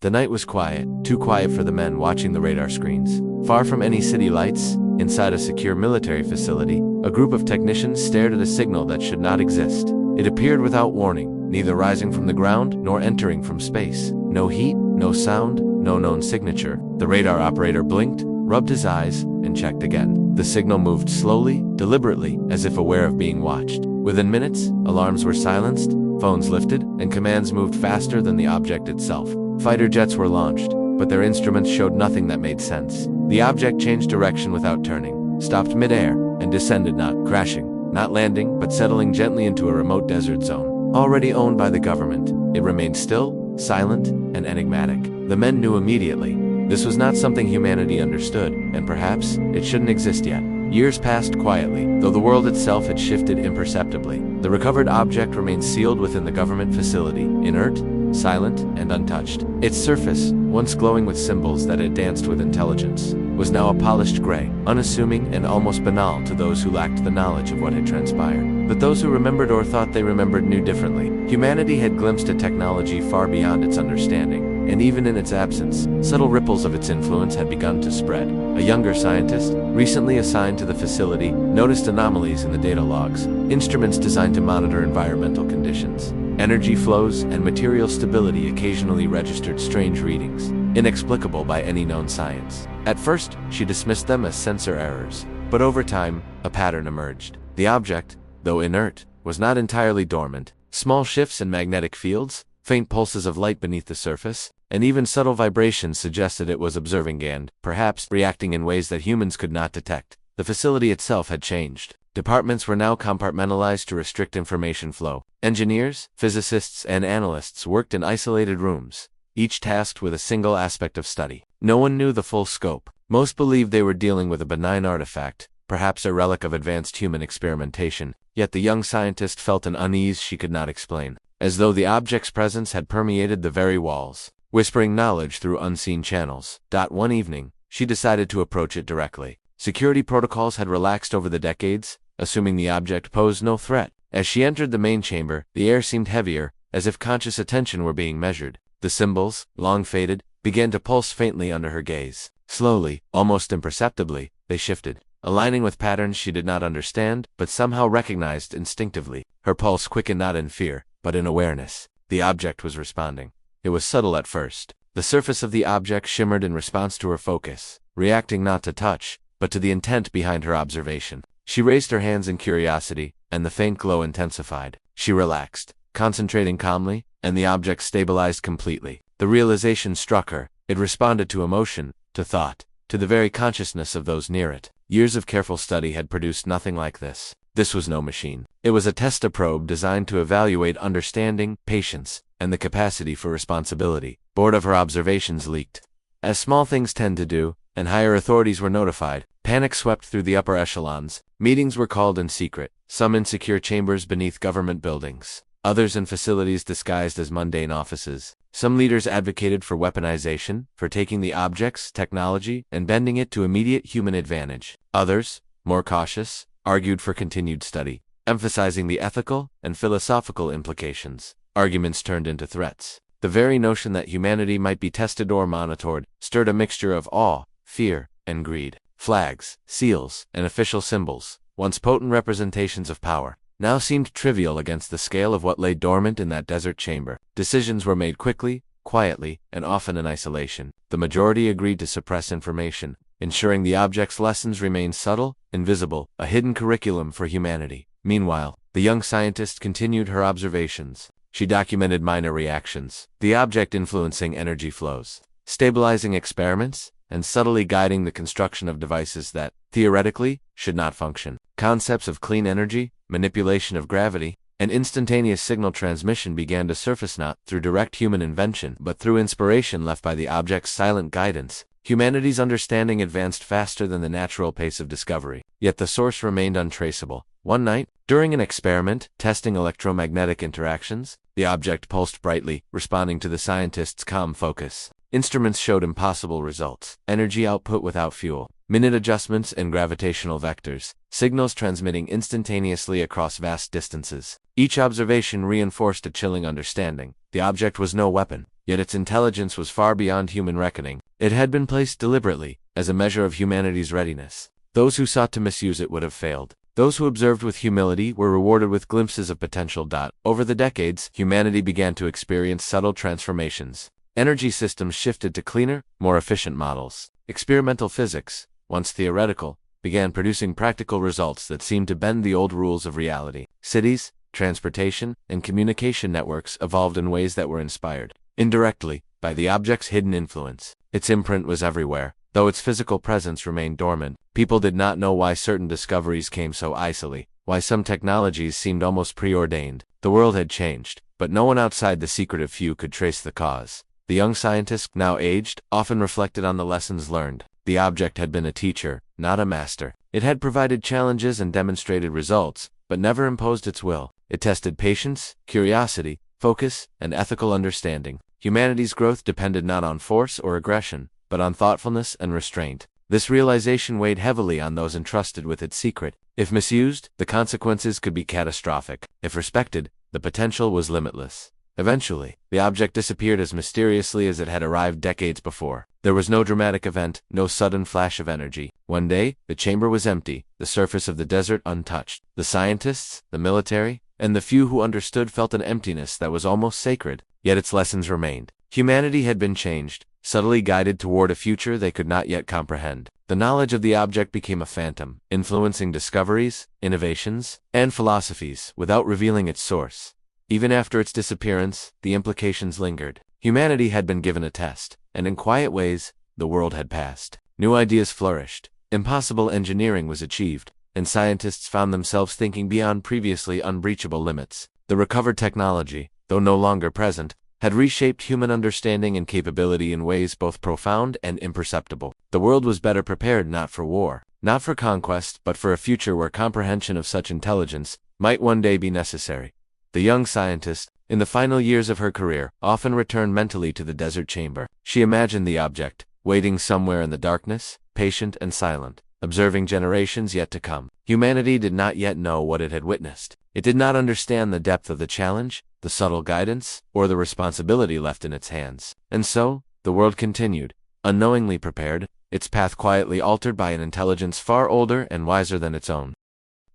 The night was quiet, too quiet for the men watching the radar screens. Far from any city lights, inside a secure military facility, a group of technicians stared at a signal that should not exist. It appeared without warning, neither rising from the ground nor entering from space. No heat, no sound, no known signature. The radar operator blinked, rubbed his eyes, and checked again. The signal moved slowly, deliberately, as if aware of being watched. Within minutes, alarms were silenced, phones lifted, and commands moved faster than the object itself. Fighter jets were launched, but their instruments showed nothing that made sense. The object changed direction without turning, stopped mid-air, and descended, not crashing, not landing, but settling gently into a remote desert zone, already owned by the government. It remained still, silent, and enigmatic. The men knew immediately. This was not something humanity understood, and perhaps it shouldn't exist yet. Years passed quietly, though the world itself had shifted imperceptibly. The recovered object remained sealed within the government facility, inert, silent, and untouched. Its surface, once glowing with symbols that had danced with intelligence, was now a polished gray, unassuming and almost banal to those who lacked the knowledge of what had transpired. But those who remembered or thought they remembered knew differently. Humanity had glimpsed a technology far beyond its understanding, and even in its absence, subtle ripples of its influence had begun to spread. A younger scientist, recently assigned to the facility, noticed anomalies in the data logs, instruments designed to monitor environmental conditions. Energy flows and material stability occasionally registered strange readings, inexplicable by any known science. At first, she dismissed them as sensor errors, but over time, a pattern emerged. The object, though inert, was not entirely dormant. Small shifts in magnetic fields, faint pulses of light beneath the surface, and even subtle vibrations suggested it was observing and, perhaps, reacting in ways that humans could not detect. The facility itself had changed. Departments were now compartmentalized to restrict information flow. Engineers, physicists, and analysts worked in isolated rooms, each tasked with a single aspect of study. No one knew the full scope. Most believed they were dealing with a benign artifact, perhaps a relic of advanced human experimentation, yet the young scientist felt an unease she could not explain, as though the object's presence had permeated the very walls, whispering knowledge through unseen channels. One evening, she decided to approach it directly. Security protocols had relaxed over the decades, assuming the object posed no threat. As she entered the main chamber, the air seemed heavier, as if conscious attention were being measured. The symbols, long faded, began to pulse faintly under her gaze. Slowly, almost imperceptibly, they shifted, aligning with patterns she did not understand, but somehow recognized instinctively. Her pulse quickened not in fear, but in awareness. The object was responding. It was subtle at first. The surface of the object shimmered in response to her focus, reacting not to touch, but to the intent behind her observation. She raised her hands in curiosity, and the faint glow intensified. She relaxed, concentrating calmly, and the object stabilized completely. The realization struck her. It responded to emotion, to thought, to the very consciousness of those near it. Years of careful study had produced nothing like this. This was no machine. It was a test probe designed to evaluate understanding, patience, and the capacity for responsibility. Board of her observations leaked, as small things tend to do, and higher authorities were notified. Panic swept through the upper echelons. Meetings were called in secret, some in secure chambers beneath government buildings, others in facilities disguised as mundane offices. Some leaders advocated for weaponization, for taking the object's technology and bending it to immediate human advantage. Others, more cautious, argued for continued study, emphasizing the ethical and philosophical implications. Arguments turned into threats. The very notion that humanity might be tested or monitored stirred a mixture of awe, fear, and greed. Flags, seals, and official symbols, once potent representations of power, now seemed trivial against the scale of what lay dormant in that desert chamber. Decisions were made quickly, quietly, and often in isolation. The majority agreed to suppress information, ensuring the object's lessons remained subtle, invisible, a hidden curriculum for humanity. Meanwhile, the young scientist continued her observations. She documented minor reactions, the object influencing energy flows, stabilizing experiments, and subtly guiding the construction of devices that, theoretically, should not function. Concepts of clean energy, manipulation of gravity, and instantaneous signal transmission began to surface not through direct human invention, but through inspiration left by the object's silent guidance. Humanity's understanding advanced faster than the natural pace of discovery, yet the source remained untraceable. One night, during an experiment testing electromagnetic interactions, the object pulsed brightly, responding to the scientist's calm focus. Instruments showed impossible results. Energy output without fuel, minute adjustments and gravitational vectors, signals transmitting instantaneously across vast distances. Each observation reinforced a chilling understanding. The object was no weapon. yet its intelligence was far beyond human reckoning. It had been placed deliberately, as a measure of humanity's readiness. Those who sought to misuse it would have failed. Those who observed with humility were rewarded with glimpses of potential. Over the decades, humanity began to experience subtle transformations. Energy systems shifted to cleaner, more efficient models. Experimental physics, once theoretical, began producing practical results that seemed to bend the old rules of reality. Cities, transportation, and communication networks evolved in ways that were inspired, indirectly, by the object's hidden influence. Its imprint was everywhere. Though its physical presence remained dormant, people did not know why certain discoveries came so icily, why some technologies seemed almost preordained. The world had changed, but no one outside the secretive few could trace the cause. The young scientist, now aged, often reflected on the lessons learned. The object had been a teacher, not a master. It had provided challenges and demonstrated results, but never imposed its will. It tested patience, curiosity, focus, and ethical understanding. Humanity's growth depended not on force or aggression, but on thoughtfulness and restraint. This realization weighed heavily on those entrusted with its secret. If misused, the consequences could be catastrophic. If respected, the potential was limitless. Eventually, the object disappeared as mysteriously as it had arrived decades before. There was no dramatic event, no sudden flash of energy. One day, the chamber was empty, the surface of the desert untouched. The scientists, the military, and the few who understood felt an emptiness that was almost sacred, yet its lessons remained. Humanity had been changed, subtly guided toward a future they could not yet comprehend. The knowledge of the object became a phantom, influencing discoveries, innovations, and philosophies without revealing its source. Even after its disappearance, the implications lingered. Humanity had been given a test, and in quiet ways, the world had passed. New ideas flourished, impossible engineering was achieved, and scientists found themselves thinking beyond previously unbreachable limits. The recovered technology, though no longer present, had reshaped human understanding and capability in ways both profound and imperceptible. The world was better prepared not for war, not for conquest, but for a future where comprehension of such intelligence might one day be necessary. The young scientist, in the final years of her career, often returned mentally to the desert chamber. She imagined the object, waiting somewhere in the darkness, patient and silent, observing generations yet to come. Humanity did not yet know what it had witnessed. It did not understand the depth of the challenge, the subtle guidance, or the responsibility left in its hands. And so, the world continued, unknowingly prepared, its path quietly altered by an intelligence far older and wiser than its own.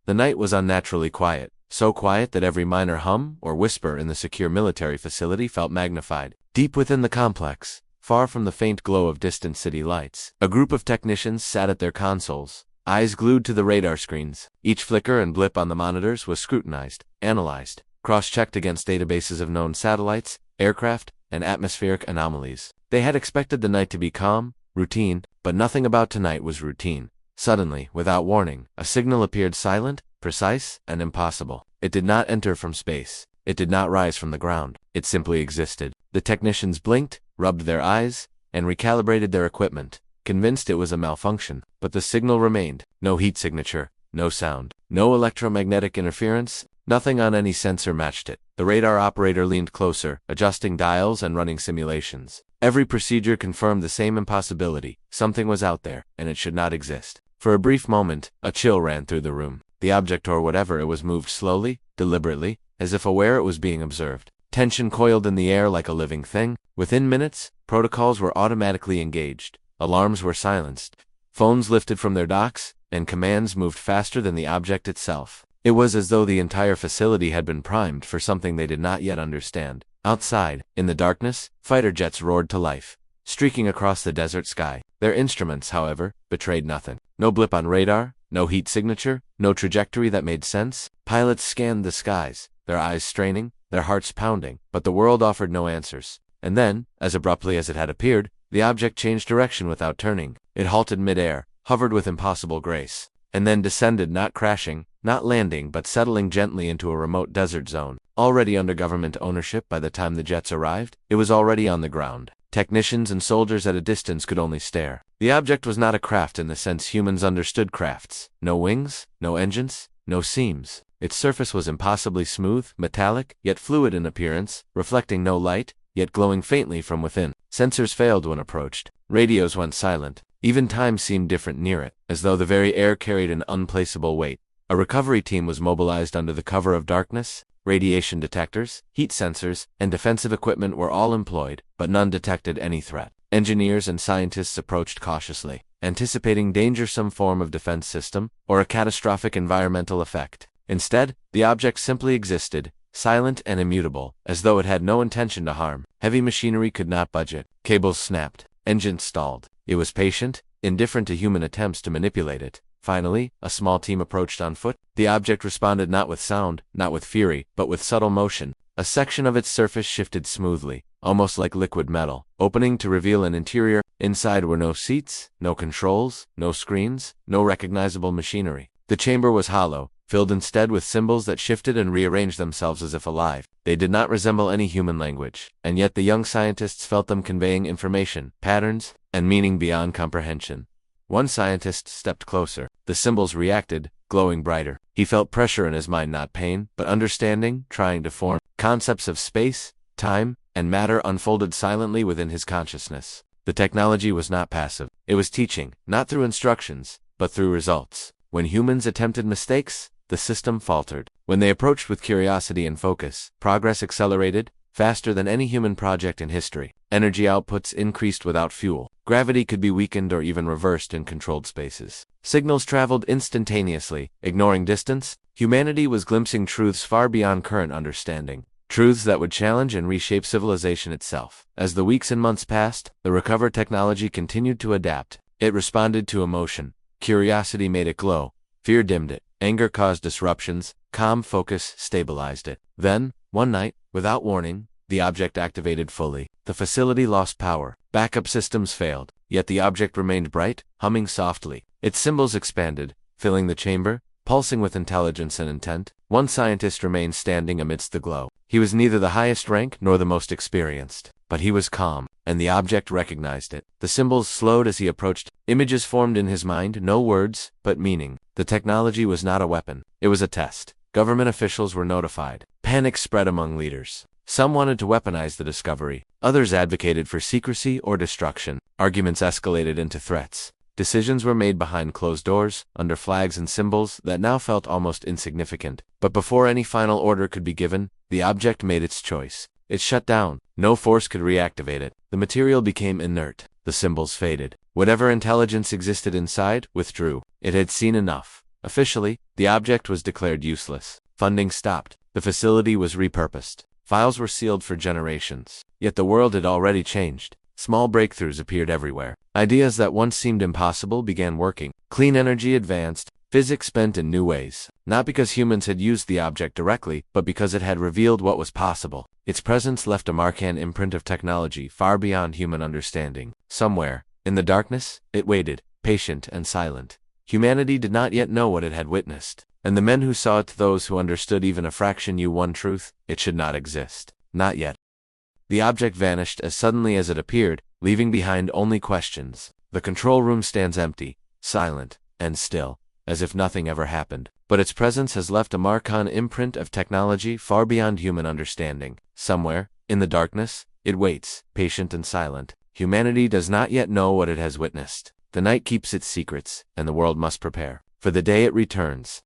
The night was unnaturally quiet, so quiet that every minor hum or whisper in the secure military facility felt magnified. Deep within the complex, far from the faint glow of distant city lights, a group of technicians sat at their consoles, eyes glued to the radar screens. Each flicker and blip on the monitors was scrutinized, analyzed, cross-checked against databases of known satellites, aircraft, and atmospheric anomalies. They had expected the night to be calm, routine, but nothing about tonight was routine. Suddenly, without warning, a signal appeared silent, precise, and impossible. It did not enter from space. It did not rise from the ground. It simply existed. The technicians blinked, rubbed their eyes, and recalibrated their equipment, convinced it was a malfunction. But the signal remained. No heat signature, no sound, no electromagnetic interference, nothing on any sensor matched it. The radar operator leaned closer, adjusting dials and running simulations. Every procedure confirmed the same impossibility. Something was out there, and it should not exist. For a brief moment, a chill ran through the room. The object or whatever it was moved slowly, deliberately, as if aware it was being observed. Tension coiled in the air like a living thing. Within minutes, protocols were automatically engaged. Alarms were silenced. Phones lifted from their docks, and commands moved faster than the object itself. It was as though the entire facility had been primed for something they did not yet understand. Outside, in the darkness, fighter jets roared to life, streaking across the desert sky. Their instruments, however, betrayed nothing. No blip on radar, no heat signature, no trajectory that made sense. Pilots scanned the skies, their eyes straining, their hearts pounding, but the world offered no answers. And then, as abruptly as it had appeared, the object changed direction without turning. It halted mid-air, hovered with impossible grace, and then descended, not crashing, not landing, but settling gently into a remote desert zone. Already under government ownership by the time the jets arrived, it was already on the ground. Technicians and soldiers at a distance could only stare. The object was not a craft in the sense humans understood crafts. No wings, no engines, no seams. Its surface was impossibly smooth, metallic, yet fluid in appearance, reflecting no light, yet glowing faintly from within. Sensors failed when approached. Radios went silent. Even time seemed different near it, as though the very air carried an unplaceable weight. A recovery team was mobilized under the cover of darkness, Radiation detectors, heat sensors, and defensive equipment were all employed, but none detected any threat. Engineers and scientists approached cautiously, anticipating danger, some form of defense system, or a catastrophic environmental effect. Instead, the object simply existed, silent and immutable, as though it had no intention to harm. Heavy machinery could not budge it. Cables snapped. Engines stalled. It was patient, indifferent to human attempts to manipulate it. Finally, a small team approached on foot. The object responded not with sound, not with fury, but with subtle motion. A section of its surface shifted smoothly, almost like liquid metal, opening to reveal an interior. Inside were no seats, no controls, no screens, no recognizable machinery. The chamber was hollow, filled instead with symbols that shifted and rearranged themselves as if alive. They did not resemble any human language, and yet the young scientists felt them conveying information, patterns, and meaning beyond comprehension. One scientist stepped closer. The symbols reacted, glowing brighter. He felt pressure in his mind, not pain, but understanding, trying to form. Concepts of space, time, and matter unfolded silently within his consciousness. The technology was not passive. It was teaching, not through instructions, but through results. When humans attempted mistakes, the system faltered. When they approached with curiosity and focus, progress accelerated, faster than any human project in history. Energy outputs increased without fuel. Gravity could be weakened or even reversed in controlled spaces. Signals traveled instantaneously, ignoring distance. Humanity was glimpsing truths far beyond current understanding. Truths that would challenge and reshape civilization itself. As the weeks and months passed, the recovered technology continued to adapt. It responded to emotion. Curiosity made it glow. Fear dimmed it. Anger caused disruptions. Calm focus stabilized it. Then, one night, without warning, the object activated fully. The facility lost power. Backup systems failed. Yet the object remained bright, humming softly. Its symbols expanded, filling the chamber, pulsing with intelligence and intent. One scientist remained standing amidst the glow. He was neither the highest rank nor the most experienced, but he was calm, and the object recognized it. The symbols slowed as he approached. Images formed in his mind, no words, but meaning. The technology was not a weapon. It was a test. Government officials were notified. Panic spread among leaders. Some wanted to weaponize the discovery. Others advocated for secrecy or destruction. Arguments escalated into threats. Decisions were made behind closed doors, under flags and symbols that now felt almost insignificant. But before any final order could be given, the object made its choice. It shut down. No force could reactivate it. The material became inert. The symbols faded. Whatever intelligence existed inside withdrew. It had seen enough. Officially, the object was declared useless. Funding stopped. The facility was repurposed. Files were sealed for generations. Yet the world had already changed. Small breakthroughs appeared everywhere. Ideas that once seemed impossible began working. Clean energy advanced. Physics bent in new ways. Not because humans had used the object directly, but because it had revealed what was possible. Its presence left a marked imprint of technology far beyond human understanding. Somewhere, in the darkness, it waited, patient and silent. Humanity did not yet know what it had witnessed. And the men who saw it, those who understood even a fraction, knew one truth: it should not exist. Not yet. The object vanished as suddenly as it appeared, leaving behind only questions. The control room stands empty, silent, and still, as if nothing ever happened. But its presence has left a marked imprint of technology far beyond human understanding. Somewhere, in the darkness, it waits, patient and silent. Humanity does not yet know what it has witnessed. The night keeps its secrets, and the world must prepare for the day it returns.